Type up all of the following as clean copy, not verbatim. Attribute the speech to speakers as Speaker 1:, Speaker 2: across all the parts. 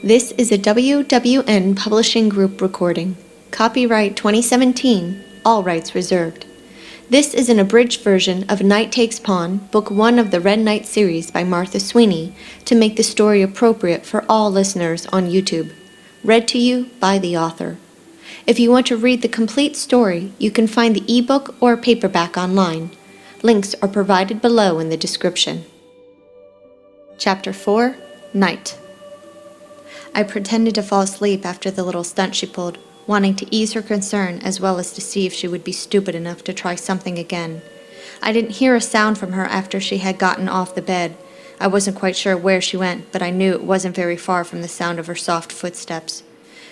Speaker 1: This is a WWN Publishing Group recording. Copyright 2017, all rights reserved. This is an abridged version of Night Takes Pawn, Book 1 of the Red Knight series by Martha Sweeney, to make the story appropriate for all listeners on YouTube. Read to you by the author. If you want to read the complete story, you can find the ebook or paperback online. Links are provided below in the description. Chapter 4, Night. I pretended to fall asleep after the little stunt she pulled, wanting to ease her concern as well as to see if she would be stupid enough to try something again. I didn't hear a sound from her after she had gotten off the bed. I wasn't quite sure where she went, but I knew it wasn't very far from the sound of her soft footsteps.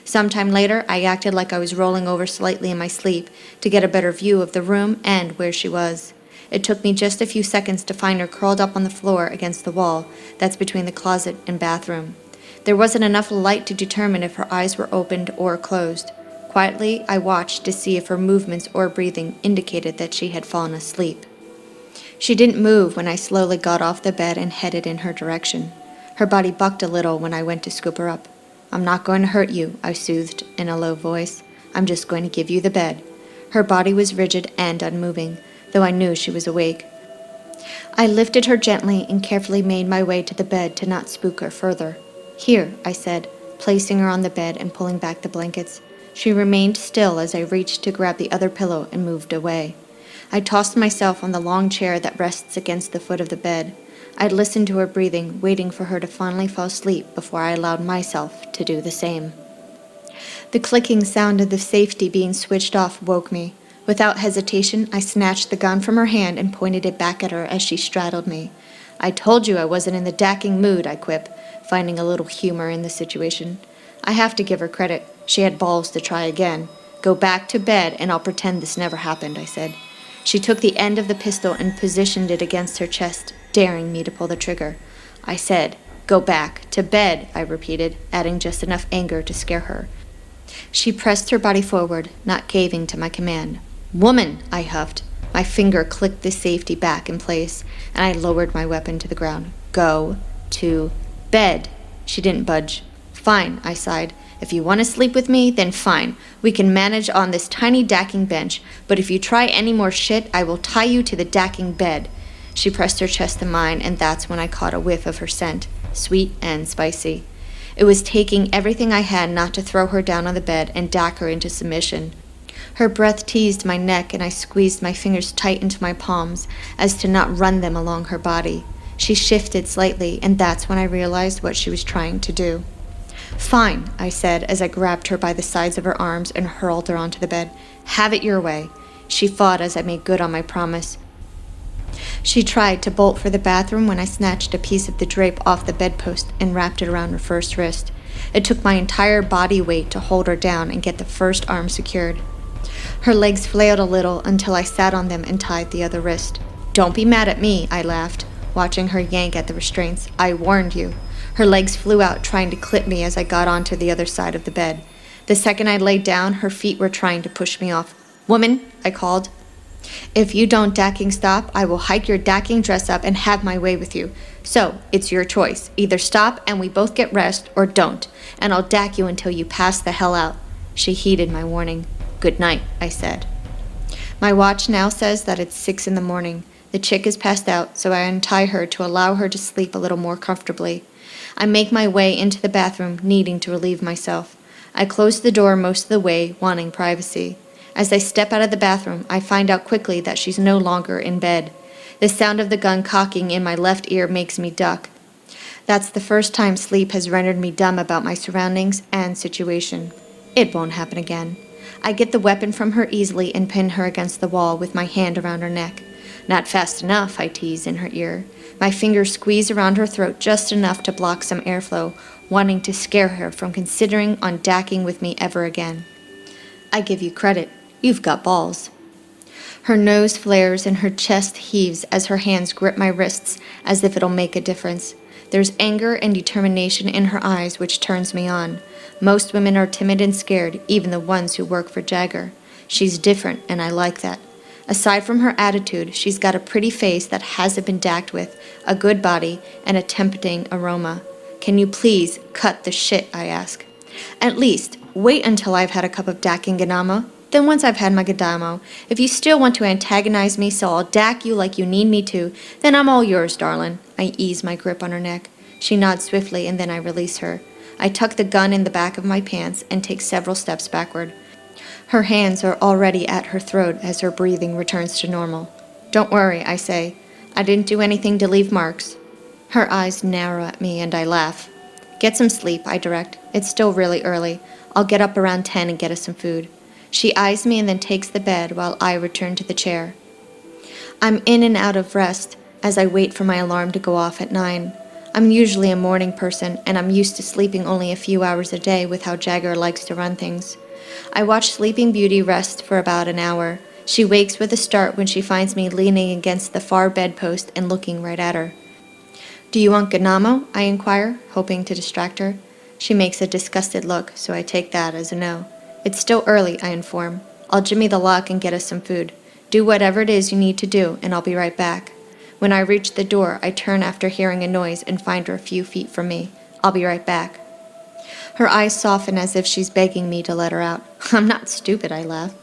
Speaker 1: Sometime later, I acted like I was rolling over slightly in my sleep to get a better view of the room and where she was. It took me just a few seconds to find her curled up on the floor against the wall that's between the closet and bathroom. There wasn't enough light to determine if her eyes were opened or closed. Quietly, I watched to see if her movements or breathing indicated that she had fallen asleep. She didn't move when I slowly got off the bed and headed in her direction. Her body bucked a little when I went to scoop her up. "I'm not going to hurt you," I soothed in a low voice. "I'm just going to give you the bed." Her body was rigid and unmoving, though I knew she was awake. I lifted her gently and carefully made my way to the bed to not spook her further. "Here," I said, placing her on the bed and pulling back the blankets. She remained still as I reached to grab the other pillow and moved away. I tossed myself on the long chair that rests against the foot of the bed. I listened to her breathing, waiting for her to finally fall asleep before I allowed myself to do the same. The clicking sound of the safety being switched off woke me. Without hesitation, I snatched the gun from her hand and pointed it back at her as she straddled me. "I told you I wasn't in the dacking mood," I quipped, finding a little humor in the situation. I have to give her credit. She had balls to try again. "Go back to bed and I'll pretend this never happened," I said. She took the end of the pistol and positioned it against her chest, daring me to pull the trigger. I said, "Go back to bed," I repeated, adding just enough anger to scare her. She pressed her body forward, not caving to my command. "Woman," I huffed. My finger clicked the safety back in place, and I lowered my weapon to the ground. "Go to bed." She didn't budge. "Fine," I sighed. "If you want to sleep with me, then fine. We can manage on this tiny dacking bench, but if you try any more shit, I will tie you to the dacking bed." She pressed her chest to mine, and that's when I caught a whiff of her scent, sweet and spicy. It was taking everything I had not to throw her down on the bed and dack her into submission. Her breath teased my neck, and I squeezed my fingers tight into my palms as to not run them along her body. She shifted slightly, and that's when I realized what she was trying to do. "Fine," I said as I grabbed her by the sides of her arms and hurled her onto the bed. "Have it your way." She fought as I made good on my promise. She tried to bolt for the bathroom when I snatched a piece of the drape off the bedpost and wrapped it around her first wrist. It took my entire body weight to hold her down and get the first arm secured. Her legs flailed a little until I sat on them and tied the other wrist. "Don't be mad at me," I laughed, watching her yank at the restraints. "I warned you." Her legs flew out, trying to clip me as I got onto the other side of the bed. The second I laid down, her feet were trying to push me off. "Woman," I called. "If you don't dacking stop, I will hike your dacking dress up and have my way with you. So, it's your choice. Either stop and we both get rest, or don't, and I'll dack you until you pass the hell out." She heeded my warning. "Good night," I said. My watch now says that it's 6 in the morning. The chick is passed out, so I untie her to allow her to sleep a little more comfortably. I make my way into the bathroom, needing to relieve myself. I close the door most of the way, wanting privacy. As I step out of the bathroom, I find out quickly that she's no longer in bed. The sound of the gun cocking in my left ear makes me duck. That's the first time sleep has rendered me dumb about my surroundings and situation. It won't happen again. I get the weapon from her easily and pin her against the wall with my hand around her neck. "Not fast enough," I tease in her ear. My fingers squeeze around her throat just enough to block some airflow, wanting to scare her from considering on dacking with me ever again. "I give you credit. You've got balls." Her nose flares and her chest heaves as her hands grip my wrists as if it'll make a difference. There's anger and determination in her eyes which turns me on. Most women are timid and scared, even the ones who work for Jagger. She's different, and I like that. Aside from her attitude, she's got a pretty face that hasn't been dacked with, a good body, and a tempting aroma. Can you please cut the shit, I ask. At least, wait until I've had a cup of dak and ganamo. Then once I've had my gadamo, if you still want to antagonize me so I'll dak you like you need me to, then I'm all yours, darling. I ease my grip on her neck. She nods swiftly, and then I release her. I tuck the gun in the back of my pants and take several steps backward. Her hands are already at her throat as her breathing returns to normal. Don't worry, I say. I didn't do anything to leave marks. Her eyes narrow at me and I laugh. Get some sleep, I direct. It's still really early. I'll get up around 10 and get us some food. She eyes me and then takes the bed while I return to the chair. I'm in and out of rest as I wait for my alarm to go off at 9. I'm usually a morning person, and I'm used to sleeping only a few hours a day with how Jagger likes to run things. I watch Sleeping Beauty rest for about an hour. She wakes with a start when she finds me leaning against the far bedpost and looking right at her. Do you want ganamo? I inquire, hoping to distract her. She makes a disgusted look, so I take that as a no. It's still early, I inform. I'll jimmy the lock and get us some food. Do whatever it is you need to do, and I'll be right back. When I reach the door, I turn after hearing a noise and find her a few feet from me. I'll be right back. Her eyes soften as if she's begging me to let her out. I'm not stupid, I laugh.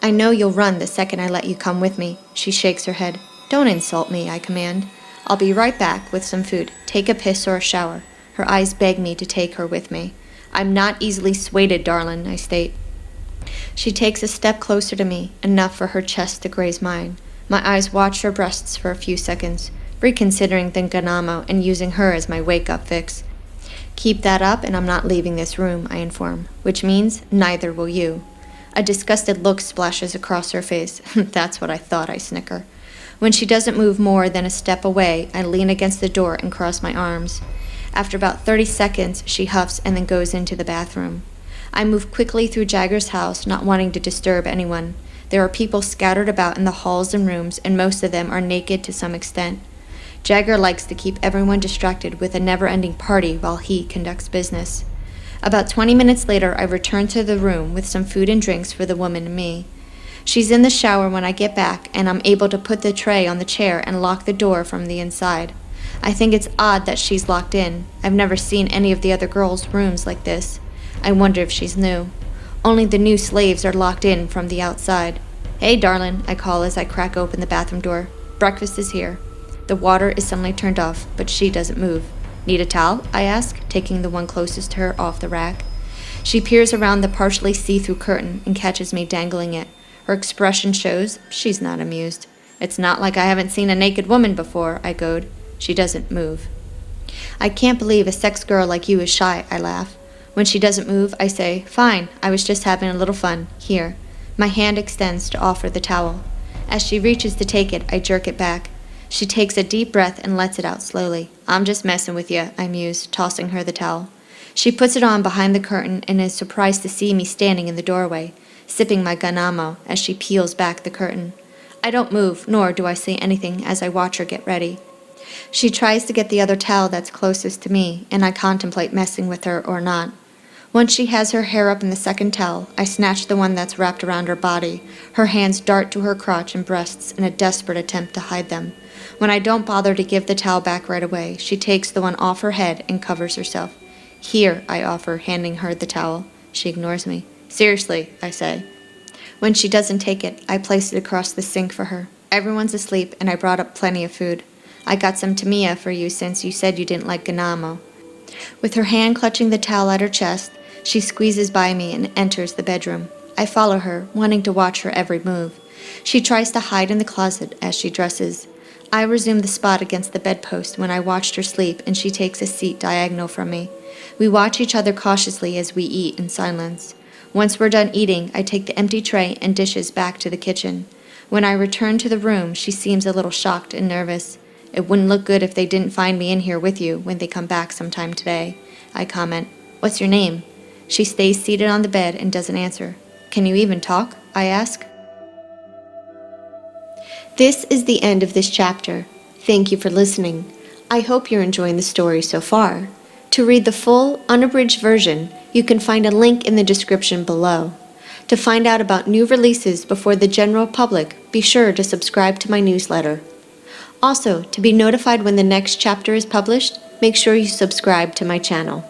Speaker 1: I know you'll run the second I let you come with me. She shakes her head. Don't insult me, I command. I'll be right back with some food. Take a piss or a shower. Her eyes beg me to take her with me. I'm not easily swayed, darling, I state. She takes a step closer to me, enough for her chest to graze mine. My eyes watch her breasts for a few seconds, reconsidering the ganamo and using her as my wake-up fix. Keep that up and I'm not leaving this room, I inform, which means neither will you. A disgusted look splashes across her face. That's what I thought, I snicker. When she doesn't move more than a step away, I lean against the door and cross my arms. After about 30 seconds, she huffs and then goes into the bathroom. I move quickly through Jagger's house, not wanting to disturb anyone. There are people scattered about in the halls and rooms, and most of them are naked to some extent. Jagger likes to keep everyone distracted with a never-ending party while he conducts business. About 20 minutes later, I return to the room with some food and drinks for the woman and me. She's in the shower when I get back, and I'm able to put the tray on the chair and lock the door from the inside. I think it's odd that she's locked in. I've never seen any of the other girls' rooms like this. I wonder if she's new. Only the new slaves are locked in from the outside. Hey, darling, I call as I crack open the bathroom door. Breakfast is here. The water is suddenly turned off, but she doesn't move. Need a towel? I ask, taking the one closest to her off the rack. She peers around the partially see-through curtain and catches me dangling it. Her expression shows she's not amused. It's not like I haven't seen a naked woman before, I goad. She doesn't move. I can't believe a sex girl like you is shy, I laugh. When she doesn't move, I say, fine, I was just having a little fun. Here. My hand extends to offer the towel. As she reaches to take it, I jerk it back. She takes a deep breath and lets it out slowly. I'm just messing with you, I muse, tossing her the towel. She puts it on behind the curtain and is surprised to see me standing in the doorway, sipping my ganamo as she peels back the curtain. I don't move, nor do I say anything as I watch her get ready. She tries to get the other towel that's closest to me, and I contemplate messing with her or not. Once she has her hair up in the second towel, I snatch the one that's wrapped around her body. Her hands dart to her crotch and breasts in a desperate attempt to hide them. When I don't bother to give the towel back right away, she takes the one off her head and covers herself. Here, I offer, handing her the towel. She ignores me. Seriously, I say. When she doesn't take it, I place it across the sink for her. Everyone's asleep, and I brought up plenty of food. I got some tamia for you since you said you didn't like ganamo. With her hand clutching the towel at her chest, she squeezes by me and enters the bedroom. I follow her, wanting to watch her every move. She tries to hide in the closet as she dresses. I resume the spot against the bedpost when I watched her sleep, and she takes a seat diagonal from me. We watch each other cautiously as we eat in silence. Once we're done eating, I take the empty tray and dishes back to the kitchen. When I return to the room, she seems a little shocked and nervous. It wouldn't look good if they didn't find me in here with you when they come back sometime today. I comment, What's your name? She stays seated on the bed and doesn't answer. Can you even talk? I ask. This is the end of this chapter. Thank you for listening. I hope you're enjoying the story so far. To read the full, unabridged version, you can find a link in the description below. To find out about new releases before the general public, be sure to subscribe to my newsletter. Also, to be notified when the next chapter is published, make sure you subscribe to my channel.